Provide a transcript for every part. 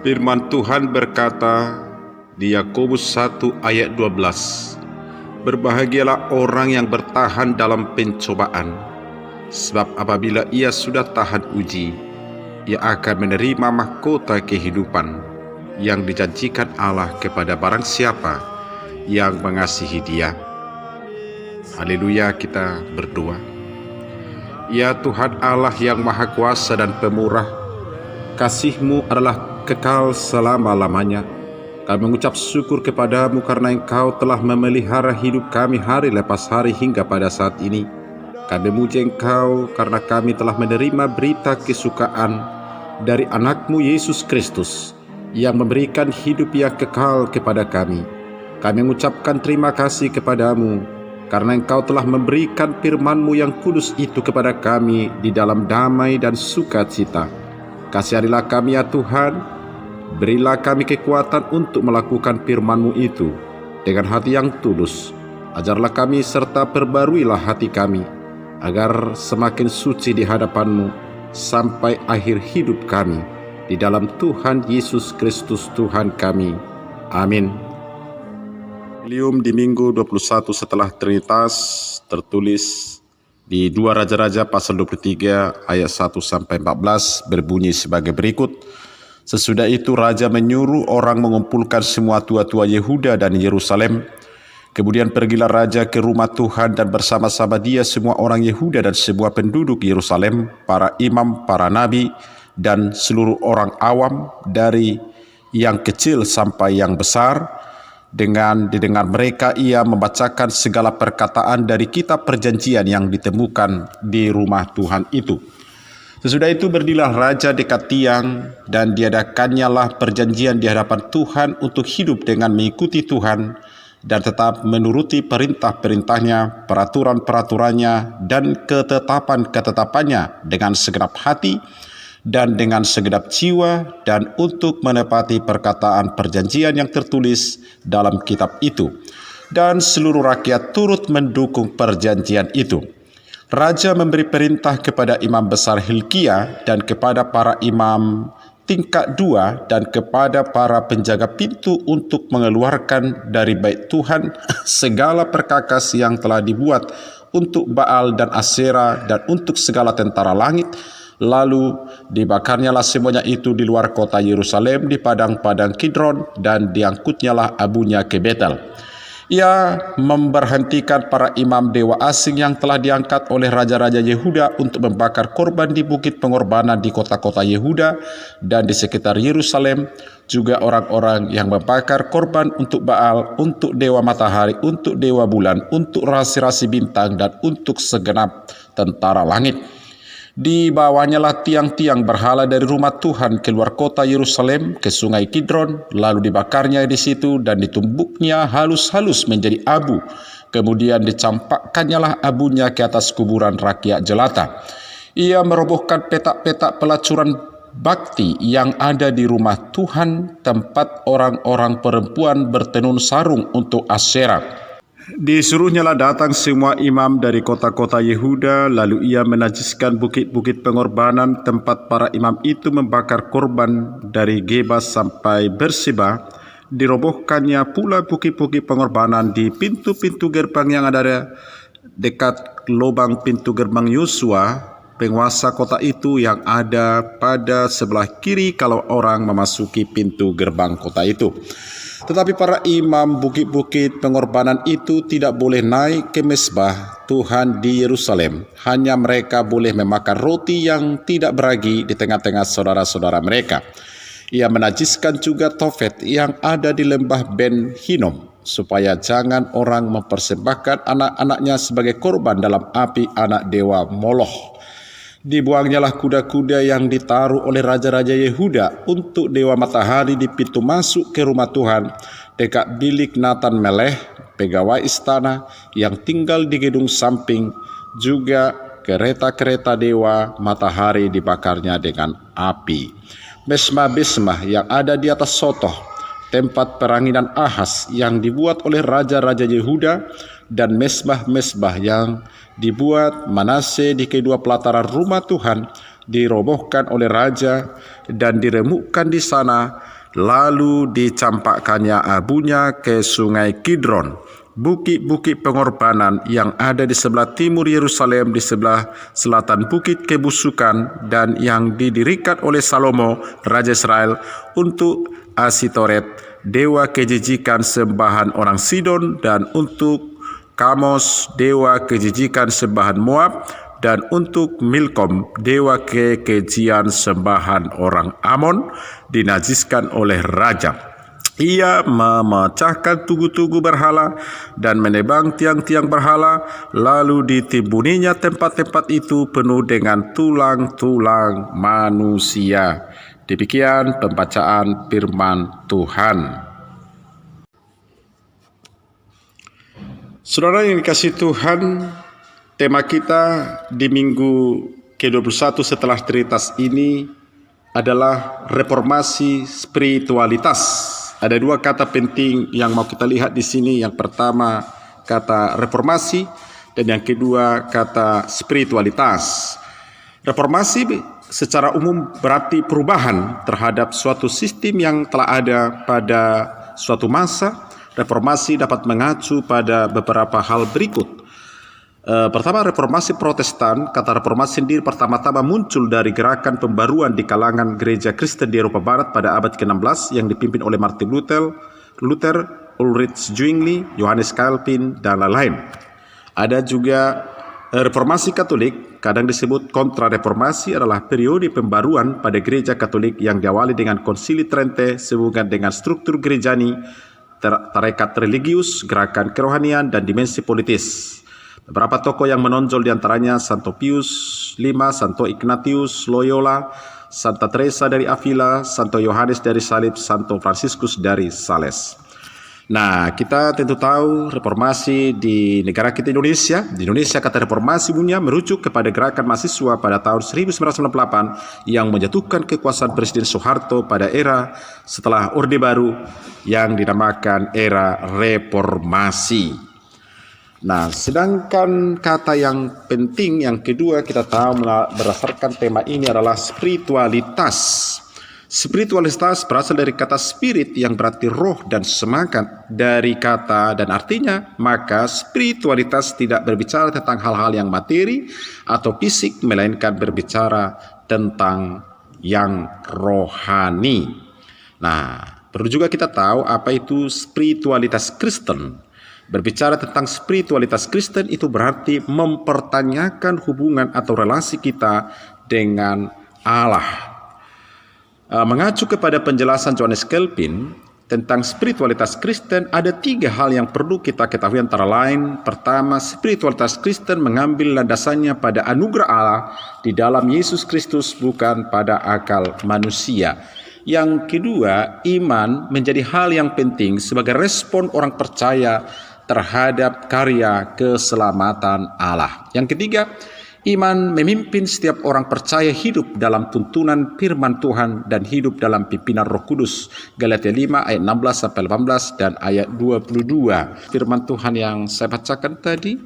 Firman Tuhan berkata di Yakobus 1 ayat 12, "Berbahagialah orang yang bertahan dalam pencobaan, sebab apabila ia sudah tahan uji, ia akan menerima mahkota kehidupan yang dijanjikan Allah kepada barang siapa yang mengasihi Dia." Haleluya, kita berdoa. Ya Tuhan Allah yang Maha Kuasa dan Pemurah, kasih-Mu adalah kekal selama-lamanya. Kami mengucap syukur kepadamu karena Engkau telah memelihara hidup kami hari lepas hari hingga pada saat ini. Kami memuji Engkau karena kami telah menerima berita kesukaan dari anak-Mu Yesus Kristus yang memberikan hidup yang kekal kepada kami. Kami mengucapkan terima kasih kepadamu karena Engkau telah memberikan firman-Mu yang kudus itu kepada kami di dalam damai dan sukacita. Kasihanilah kami ya Tuhan. Berilah kami kekuatan untuk melakukan firman-Mu itu dengan hati yang tulus. Ajarlah kami serta perbaruilah hati kami, agar semakin suci di hadapan-Mu sampai akhir hidup kami. Di dalam Tuhan Yesus Kristus Tuhan kami. Amin. Evangelium di Minggu 21 setelah Trinitas tertulis di 2 Raja-Raja pasal 23 ayat 1-14 berbunyi sebagai berikut. Sesudah itu raja menyuruh orang mengumpulkan semua tua-tua Yehuda dan Yerusalem. Kemudian pergilah raja ke rumah Tuhan dan bersama-sama dia semua orang Yehuda dan semua penduduk Yerusalem, para imam, para nabi, dan seluruh orang awam dari yang kecil sampai yang besar. Dengan didengar mereka ia membacakan segala perkataan dari kitab perjanjian yang ditemukan di rumah Tuhan itu. Sesudah itu berdirilah raja dekat tiang dan diadakannya lah perjanjian di hadapan Tuhan untuk hidup dengan mengikuti Tuhan dan tetap menuruti perintah-perintahnya, peraturan-peraturannya dan ketetapan-ketetapannya dengan segenap hati dan dengan segenap jiwa dan untuk menepati perkataan perjanjian yang tertulis dalam kitab itu. Dan seluruh rakyat turut mendukung perjanjian itu. Raja memberi perintah kepada imam besar Hilkia dan kepada para imam tingkat 2 dan kepada para penjaga pintu untuk mengeluarkan dari bait Tuhan segala perkakas yang telah dibuat untuk Baal dan Asyera dan untuk segala tentara langit. Lalu dibakarnyalah semuanya itu di luar kota Yerusalem di padang-padang Kidron dan diangkutnyalah abunya ke Betel. Ia memberhentikan para imam dewa asing yang telah diangkat oleh raja-raja Yehuda untuk membakar korban di bukit pengorbanan di kota-kota Yehuda dan di sekitar Yerusalem, juga orang-orang yang membakar korban untuk Baal, untuk dewa matahari, untuk dewa bulan, untuk rasi-rasi bintang, dan untuk segenap tentara langit. Dibawanyalah tiang-tiang berhala dari rumah Tuhan keluar kota Yerusalem ke sungai Kidron, lalu dibakarnya di situ dan ditumbuknya halus-halus menjadi abu. Kemudian dicampakkannya abunya ke atas kuburan rakyat jelata. Ia merobohkan petak-petak pelacuran bakti yang ada di rumah Tuhan, tempat orang-orang perempuan bertenun sarung untuk Asyera. Disuruhnyalah datang semua imam dari kota-kota Yehuda, lalu ia menajiskan bukit-bukit pengorbanan tempat para imam itu membakar korban dari Geba sampai Berseba. Dirobohkannya pula bukit-bukit pengorbanan di pintu-pintu gerbang yang ada dekat lubang pintu gerbang Yosua, penguasa kota itu, yang ada pada sebelah kiri kalau orang memasuki pintu gerbang kota itu. Tetapi para imam bukit-bukit pengorbanan itu tidak boleh naik ke mezbah Tuhan di Yerusalem. Hanya mereka boleh memakan roti yang tidak beragi di tengah-tengah saudara-saudara mereka. Ia menajiskan juga Tofet yang ada di lembah Ben Hinnom, supaya jangan orang mempersembahkan anak-anaknya sebagai korban dalam api anak dewa Moloch. Dibuangnyalah kuda-kuda yang ditaruh oleh raja-raja Yehuda untuk dewa matahari di pintu masuk ke rumah Tuhan dekat bilik Natan Meleh, pegawai istana yang tinggal di gedung samping. Juga kereta-kereta dewa matahari dibakarnya dengan api. Mesbah-mesbah yang ada di atas Sotoh, tempat peranginan Ahaz yang dibuat oleh raja-raja Yehuda, dan mesbah-mesbah yang dibuat Manase di kedua pelataran rumah Tuhan dirobohkan oleh raja dan diremukkan di sana lalu dicampakkannya abunya ke sungai Kidron. Bukit-bukit pengorbanan yang ada di sebelah timur Yerusalem, di sebelah selatan bukit kebusukan, dan yang didirikan oleh Salomo, Raja Israel, untuk Asitoret, dewa kejijikan sembahan orang Sidon, dan untuk Kamos, dewa kejijikan sembahan Moab, dan untuk Milkom, dewa kekejian sembahan orang Amon, dinajiskan oleh raja. Ia memecahkan tugu-tugu berhala dan menebang tiang-tiang berhala, lalu ditimbuninya tempat-tempat itu penuh dengan tulang-tulang manusia. Demikian pembacaan firman Tuhan. Saudara yang dikasihi Tuhan, tema kita di minggu ke-21 setelah Trinitas ini adalah reformasi spiritualitas. Ada dua kata penting yang mau kita lihat di sini. Yang pertama kata reformasi dan yang kedua kata spiritualitas. Reformasi secara umum berarti perubahan terhadap suatu sistem yang telah ada pada suatu masa. Reformasi dapat mengacu pada beberapa hal berikut. Pertama, reformasi Protestan. Kata reformasi sendiri pertama-tama muncul dari gerakan pembaruan di kalangan gereja Kristen di Eropa Barat pada abad ke-16 yang dipimpin oleh Martin Luther, Ulrich Zwingli, Johannes Calvin, dan lain-lain. Ada juga reformasi Katolik, kadang disebut kontra-reformasi, adalah periode pembaruan pada gereja Katolik yang diawali dengan Konsili Trente sehubungan dengan struktur gerejani, tarekat religius, gerakan kerohanian, dan dimensi politis. Beberapa tokoh yang menonjol diantaranya Santo Pius V, Santo Ignatius Loyola, Santa Teresa dari Avila, Santo Yohanes dari Salib, Santo Fransiskus dari Sales. Nah, kita tentu tahu reformasi di negara kita Indonesia. Di Indonesia kata reformasi punya merujuk kepada gerakan mahasiswa pada tahun 1998 yang menjatuhkan kekuasaan Presiden Soeharto pada era setelah Orde Baru yang dinamakan era reformasi. Nah, sedangkan kata yang penting yang kedua kita tahu berdasarkan tema ini adalah spiritualitas. Spiritualitas berasal dari kata spirit yang berarti roh dan semangat dari kata dan artinya, maka spiritualitas tidak berbicara tentang hal-hal yang materi atau fisik, melainkan berbicara tentang yang rohani. Nah, perlu juga kita tahu apa itu spiritualitas Kristen. Berbicara tentang spiritualitas Kristen itu berarti mempertanyakan hubungan atau relasi kita dengan Allah. Mengacu kepada penjelasan Johannes Calvin tentang spiritualitas Kristen, ada 3 hal yang perlu kita ketahui antara lain. Pertama, spiritualitas Kristen mengambil landasannya pada anugerah Allah di dalam Yesus Kristus, bukan pada akal manusia. Yang kedua, iman menjadi hal yang penting sebagai respon orang percaya terhadap karya keselamatan Allah. Yang ketiga, iman memimpin setiap orang percaya hidup dalam tuntunan firman Tuhan dan hidup dalam pimpinan Roh Kudus. Galatia 5 ayat 16 sampai 18 dan ayat 22. Firman Tuhan yang saya bacakan tadi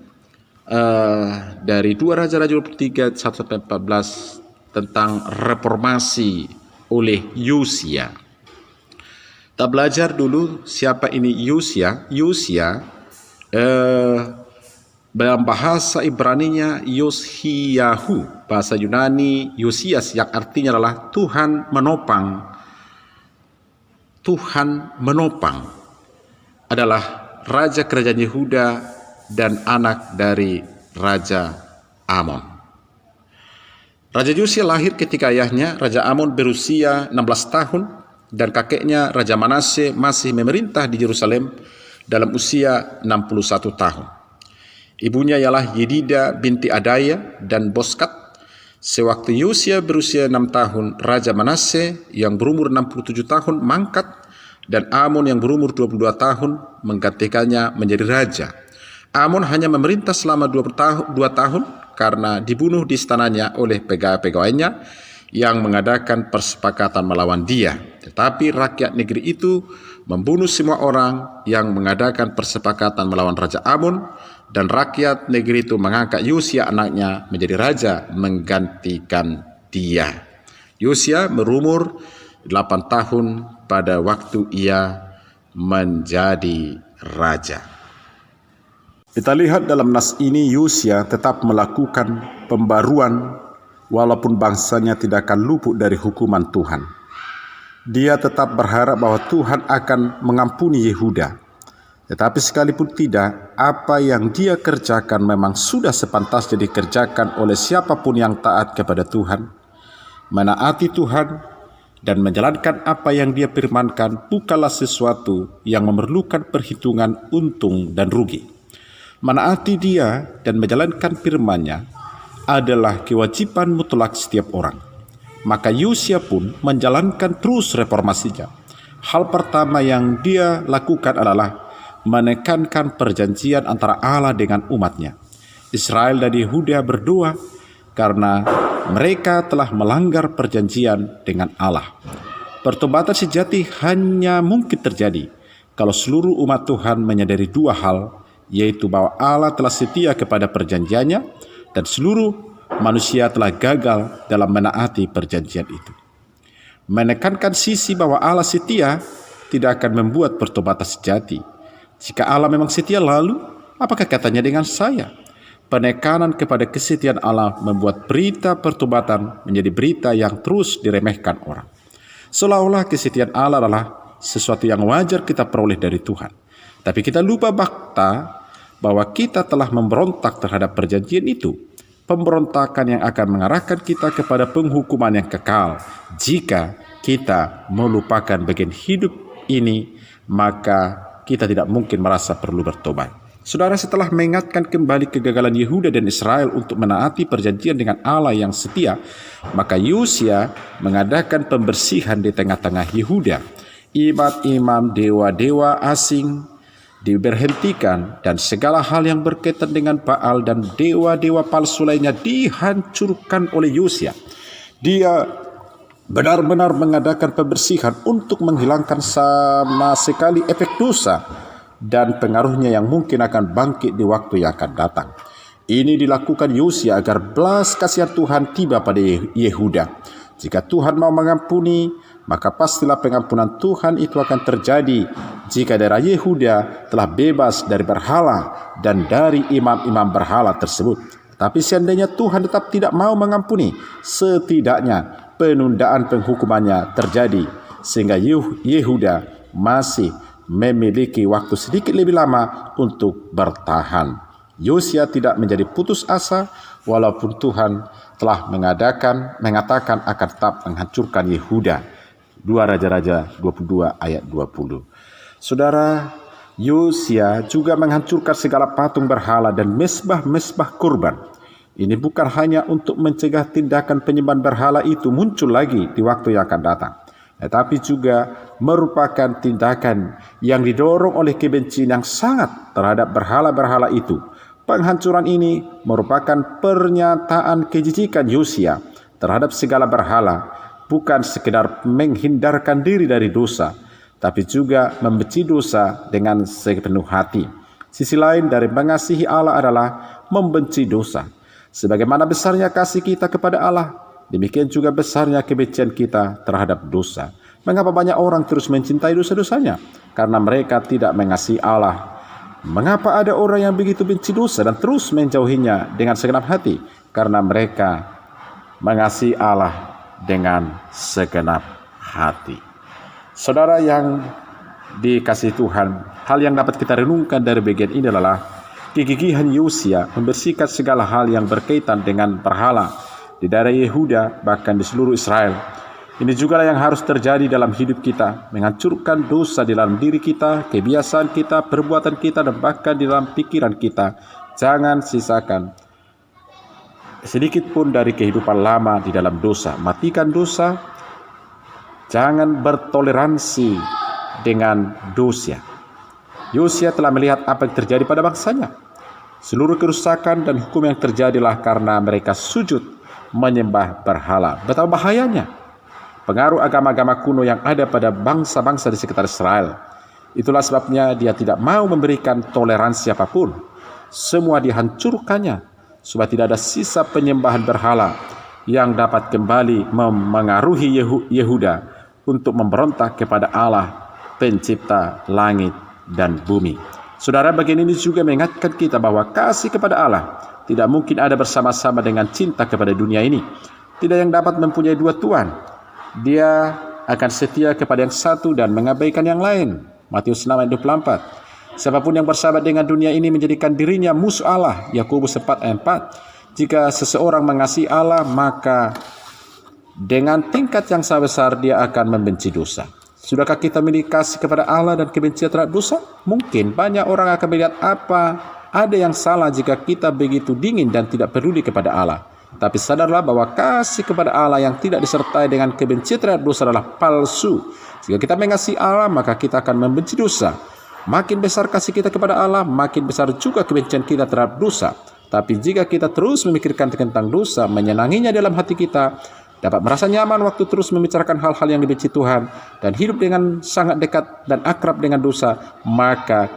dari 2 Raja-Raja 23 1 sampai 14 tentang reformasi oleh Yosia. Kita belajar dulu siapa ini Yosia. Yosia dalam bahasa Ibraninya Yoshiyahu, bahasa Yunani Yosias yang artinya adalah Tuhan menopang. Tuhan menopang adalah raja kerajaan Yehuda dan anak dari Raja Amon. Raja Yosia lahir ketika ayahnya Raja Amon berusia 16 tahun dan kakeknya Raja Manase masih memerintah di Yerusalem dalam usia 61 tahun. Ibunya ialah Yedida binti Adaya dan Boskat. Sewaktu Yosia berusia 6 tahun, Raja Manase yang berumur 67 tahun mangkat dan Amon yang berumur 22 tahun menggantikannya menjadi raja. Amon hanya memerintah selama 2 tahun karena dibunuh di istananya oleh pegawai-pegawainya yang mengadakan persepakatan melawan dia. Tetapi rakyat negeri itu membunuh semua orang yang mengadakan persepakatan melawan Raja Amon, dan rakyat negeri itu mengangkat Yosia anaknya menjadi raja menggantikan dia. Yosia berumur 8 tahun pada waktu ia menjadi raja. Kita lihat dalam nas ini Yosia tetap melakukan pembaruan walaupun bangsanya tidak akan luput dari hukuman Tuhan. Dia tetap berharap bahwa Tuhan akan mengampuni Yehuda. Tetapi sekalipun tidak, apa yang dia kerjakan memang sudah sepantasnya dikerjakan oleh siapapun yang taat kepada Tuhan, menaati Tuhan, dan menjalankan apa yang dia firmankan bukanlah sesuatu yang memerlukan perhitungan untung dan rugi. Menaati dia dan menjalankan firman-Nya adalah kewajiban mutlak setiap orang. Maka Yosia pun menjalankan terus reformasinya. Hal pertama yang dia lakukan adalah menekankan perjanjian antara Allah dengan umatnya. Israel dan Yehuda berdoa karena mereka telah melanggar perjanjian dengan Allah. Pertobatan sejati hanya mungkin terjadi kalau seluruh umat Tuhan menyadari dua hal, yaitu bahwa Allah telah setia kepada perjanjiannya dan seluruh manusia telah gagal dalam menaati perjanjian itu. Menekankan sisi bahwa Allah setia tidak akan membuat pertobatan sejati. Jika Allah memang setia, lalu apakah katanya dengan saya? Penekanan kepada kesetiaan Allah membuat berita pertobatan menjadi berita yang terus diremehkan orang. Seolah-olah kesetiaan Allah adalah sesuatu yang wajar kita peroleh dari Tuhan. Tapi kita lupa fakta bahwa kita telah memberontak terhadap perjanjian itu. Pemberontakan yang akan mengarahkan kita kepada penghukuman yang kekal. Jika kita melupakan bagian hidup ini, maka kita tidak mungkin merasa perlu bertobat. Saudara, setelah mengingatkan kembali kegagalan Yehuda dan Israel untuk menaati perjanjian dengan Allah yang setia, maka Yosia mengadakan pembersihan di tengah-tengah Yehuda. Imam-imam, dewa-dewa asing diberhentikan dan segala hal yang berkaitan dengan Baal dan dewa-dewa palsu lainnya dihancurkan oleh Yosia. Dia benar-benar mengadakan pembersihan untuk menghilangkan sama sekali efek dosa dan pengaruhnya yang mungkin akan bangkit di waktu yang akan datang. Ini dilakukan Yosia agar belas kasihan Tuhan tiba pada Yehuda. Jika Tuhan mau mengampuni, maka pastilah pengampunan Tuhan itu akan terjadi jika daerah Yehuda telah bebas dari berhala dan dari imam-imam berhala tersebut. Tapi seandainya Tuhan tetap tidak mau mengampuni, setidaknya penundaan penghukumannya terjadi sehingga Yehuda masih memiliki waktu sedikit lebih lama untuk bertahan. Yosia tidak menjadi putus asa walaupun Tuhan telah mengatakan akan tetap menghancurkan Yehuda. 2 Raja-Raja 22 ayat 20. Saudara, Yosia juga menghancurkan segala patung berhala dan mesbah-mesbah kurban. Ini bukan hanya untuk mencegah tindakan penyembahan berhala itu muncul lagi di waktu yang akan datang, tetapi juga merupakan tindakan yang didorong oleh kebencian yang sangat terhadap berhala-berhala itu. Penghancuran ini merupakan pernyataan kejijikan Yosia terhadap segala berhala, bukan sekedar menghindarkan diri dari dosa, tapi juga membenci dosa dengan sepenuh hati. Sisi lain dari mengasihi Allah adalah membenci dosa. Sebagaimana besarnya kasih kita kepada Allah, demikian juga besarnya kebencian kita terhadap dosa. Mengapa banyak orang terus mencintai dosa-dosanya? Karena mereka tidak mengasihi Allah. Mengapa ada orang yang begitu benci dosa dan terus menjauhinya dengan segenap hati? Karena mereka mengasihi Allah dengan segenap hati. Saudara yang dikasihi Tuhan, hal yang dapat kita renungkan dari bagian ini adalah kegigihan Yosia membersihkan segala hal yang berkaitan dengan berhala di daerah Yehuda, bahkan di seluruh Israel. Ini juga yang harus terjadi dalam hidup kita, menghancurkan dosa di dalam diri kita, kebiasaan kita, perbuatan kita, dan bahkan di dalam pikiran kita. Jangan sisakan sedikit pun dari kehidupan lama di dalam dosa. Matikan dosa, jangan bertoleransi dengan dosa. Yosia telah melihat apa yang terjadi pada bangsanya. Seluruh kerusakan dan hukum yang terjadilah karena mereka sujud menyembah berhala. Betapa bahayanya pengaruh agama-agama kuno yang ada pada bangsa-bangsa di sekitar Israel. Itulah sebabnya dia tidak mau memberikan toleransi apapun. Semua dihancurkannya supaya tidak ada sisa penyembahan berhala yang dapat kembali memengaruhi Yehuda untuk memberontak kepada Allah pencipta langit dan bumi. Saudara, bagian ini juga mengingatkan kita bahwa kasih kepada Allah tidak mungkin ada bersama-sama dengan cinta kepada dunia ini. Tidak yang dapat mempunyai dua tuan. Dia akan setia kepada yang satu dan mengabaikan yang lain. Matius 6 ayat 24. Siapapun yang bersahabat dengan dunia ini menjadikan dirinya musuh Allah. Yakobus 4 ayat 4. Jika seseorang mengasihi Allah, maka dengan tingkat yang sangat besar dia akan membenci dosa. Sudahkah kita memiliki kasih kepada Allah dan kebencian terhadap dosa? Mungkin banyak orang akan melihat ada yang salah jika kita begitu dingin dan tidak peduli kepada Allah. Tapi sadarlah bahwa kasih kepada Allah yang tidak disertai dengan kebencian terhadap dosa adalah palsu. Jika kita mengasihi Allah, maka kita akan membenci dosa. Makin besar kasih kita kepada Allah, makin besar juga kebencian kita terhadap dosa. Tapi jika kita terus memikirkan tentang dosa, menyenanginya dalam hati kita, dapat merasa nyaman waktu terus membicarakan hal-hal yang dibenci Tuhan, dan hidup dengan sangat dekat dan akrab dengan dosa, maka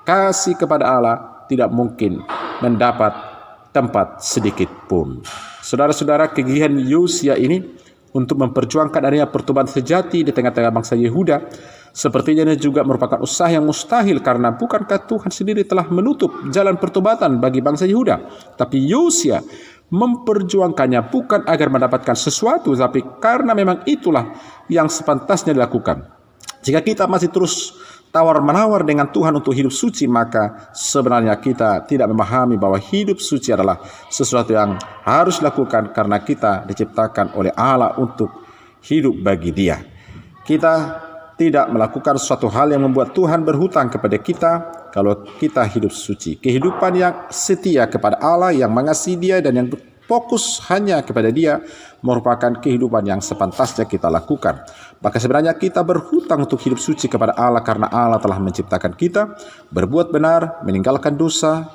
kasih kepada Allah tidak mungkin mendapat tempat sedikit pun. Saudara-saudara, kegigihan Yosia ini untuk memperjuangkan adanya pertobatan sejati di tengah-tengah bangsa Yehuda sepertinya juga merupakan usaha yang mustahil, karena bukankah Tuhan sendiri telah menutup jalan pertobatan bagi bangsa Yehuda? Tapi Yosia memperjuangkannya bukan agar mendapatkan sesuatu, tapi karena memang itulah yang sepantasnya dilakukan. Jika kita masih terus tawar-menawar dengan Tuhan untuk hidup suci, maka sebenarnya kita tidak memahami bahwa hidup suci adalah sesuatu yang harus dilakukan karena kita diciptakan oleh Allah untuk hidup bagi Dia. Kita tidak melakukan suatu hal yang membuat Tuhan berhutang kepada kita kalau kita hidup suci. Kehidupan yang setia kepada Allah, yang mengasihi Dia dan yang fokus hanya kepada Dia merupakan kehidupan yang sepantasnya kita lakukan. Maka sebenarnya kita berhutang untuk hidup suci kepada Allah karena Allah telah menciptakan kita berbuat benar, meninggalkan dosa.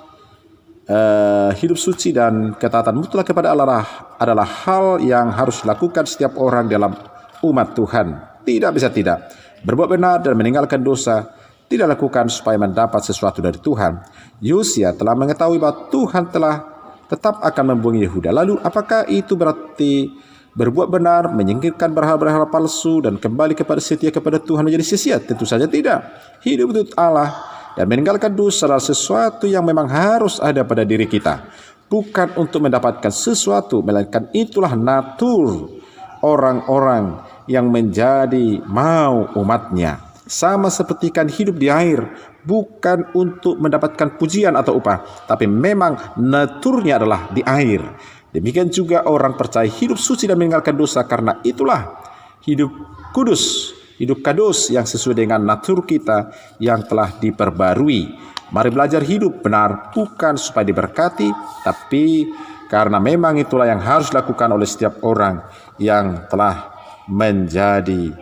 Hidup suci dan ketaatan mutlak kepada Allah adalah hal yang harus dilakukan setiap orang dalam umat Tuhan. Tidak bisa tidak. Berbuat benar dan meninggalkan dosa tidak lakukan supaya mendapat sesuatu dari Tuhan. Yosia telah mengetahui bahwa Tuhan telah tetap akan membuang Yehuda. Lalu apakah itu berarti berbuat benar, menyingkirkan berhala-berhala palsu dan kembali kepada setia kepada Tuhan menjadi sia-sia? Tentu saja tidak. Hidup untuk Allah dan meninggalkan dosa adalah sesuatu yang memang harus ada pada diri kita. Bukan untuk mendapatkan sesuatu, melainkan itulah natur orang-orang yang menjadi mau umatnya. Sama seperti ikan hidup di air, bukan untuk mendapatkan pujian atau upah, tapi memang naturnya adalah di air. Demikian juga orang percaya hidup suci dan meninggalkan dosa, karena itulah hidup kudus, hidup kados yang sesuai dengan natur kita yang telah diperbarui. Mari belajar hidup benar, bukan supaya diberkati, tapi karena memang itulah yang harus dilakukan oleh setiap orang yang telah menjadi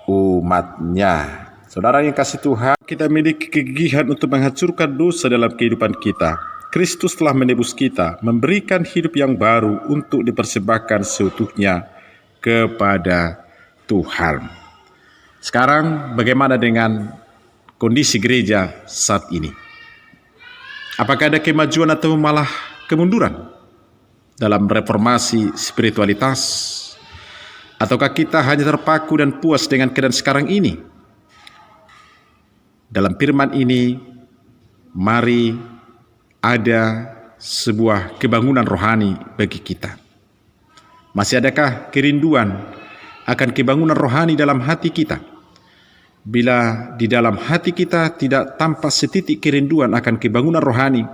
umatnya. Saudara yang kasih Tuhan, kita memiliki kegigihan untuk menghancurkan dosa dalam kehidupan kita. Kristus telah menebus kita, memberikan hidup yang baru untuk dipersembahkan seutuhnya kepada Tuhan. Sekarang bagaimana dengan kondisi gereja saat ini? Apakah ada kemajuan atau malah kemunduran dalam reformasi spiritualitas? Ataukah kita hanya terpaku dan puas dengan keadaan sekarang ini? Dalam firman ini, mari ada sebuah kebangunan rohani bagi kita. Masih adakah kerinduan akan kebangunan rohani dalam hati kita? Bila di dalam hati kita tidak tampak setitik kerinduan akan kebangunan rohani,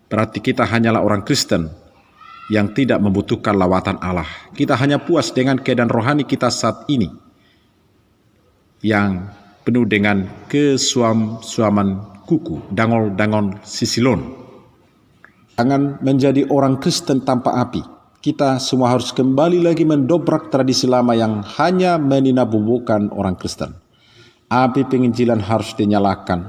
berarti kita hanyalah orang Kristen yang tidak membutuhkan lawatan Allah. Kita hanya puas dengan keadaan rohani kita saat ini yang penuh dengan kesuam-suaman kuku, dangol-dangol sisilon. Jangan menjadi orang Kristen tanpa api. Kita semua harus kembali lagi mendobrak tradisi lama yang hanya meninabubukan orang Kristen. Api penginjilan harus dinyalakan.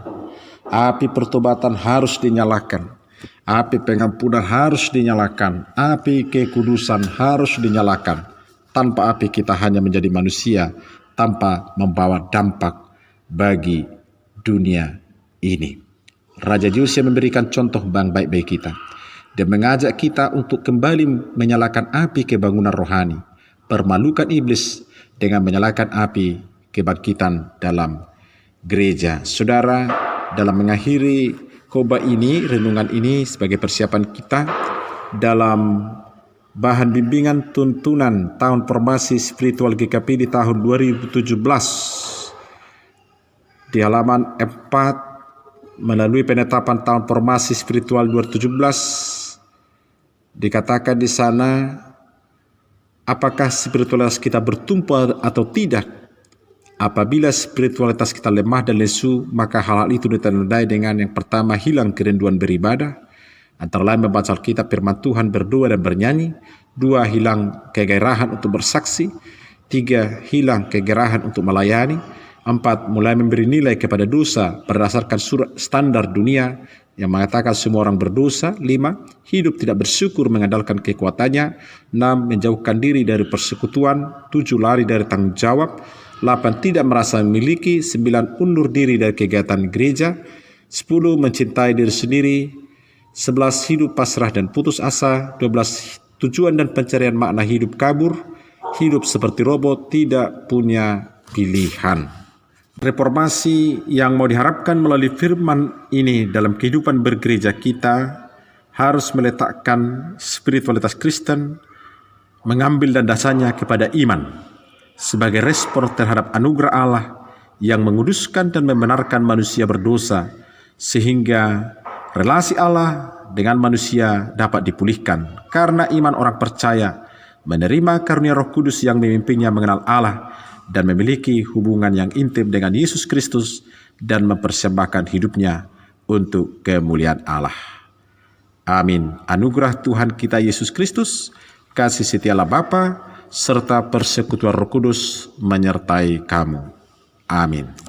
Api pertobatan harus dinyalakan. Api pengampunan harus dinyalakan. Api kekudusan harus dinyalakan. Tanpa api kita hanya menjadi manusia tanpa membawa dampak bagi dunia ini. Raja Yosia memberikan contoh yang baik bagi kita dan mengajak kita untuk kembali menyalakan api kebangunan rohani, permalukan iblis, dengan menyalakan api kebangkitan dalam gereja. Saudara, dalam mengakhiri khotbah ini, renungan ini sebagai persiapan kita dalam bahan bimbingan tuntunan tahun formasi spiritual GKP di tahun 2017 di halaman 4 melalui penetapan tahun formasi spiritual 2017 dikatakan di sana, apakah spiritualitas kita bertumbuh atau tidak? Apabila spiritualitas kita lemah dan lesu, maka hal-hal itu ditandai dengan yang pertama, hilang kerinduan beribadah, antara lain membaca Alkitab, firman Tuhan, berdoa dan bernyanyi. 2, hilang kegairahan untuk bersaksi. 3, hilang kegairahan untuk melayani. 4, mulai memberi nilai kepada dosa berdasarkan surat standar dunia yang mengatakan semua orang berdosa. 5, hidup tidak bersyukur mengandalkan kekuatannya. 6, menjauhkan diri dari persekutuan. 7, lari dari tanggung jawab. 8, tidak merasa memiliki. 9, undur diri dari kegiatan gereja. 10, mencintai diri sendiri. 11, hidup pasrah dan putus asa. 12, tujuan dan pencarian makna hidup kabur. Hidup seperti robot, tidak punya pilihan. Reformasi yang mau diharapkan melalui firman ini dalam kehidupan bergereja kita harus meletakkan spiritualitas Kristen, mengambil dasarnya kepada iman sebagai respon terhadap anugerah Allah yang menguduskan dan membenarkan manusia berdosa, sehingga relasi Allah dengan manusia dapat dipulihkan. Karena iman orang percaya menerima karunia Roh Kudus yang memimpinnya mengenal Allah dan memiliki hubungan yang intim dengan Yesus Kristus dan mempersembahkan hidupnya untuk kemuliaan Allah. Amin. Anugerah Tuhan kita Yesus Kristus, kasih setia Allah Bapa, serta persekutuan Roh Kudus menyertai kamu. Amin.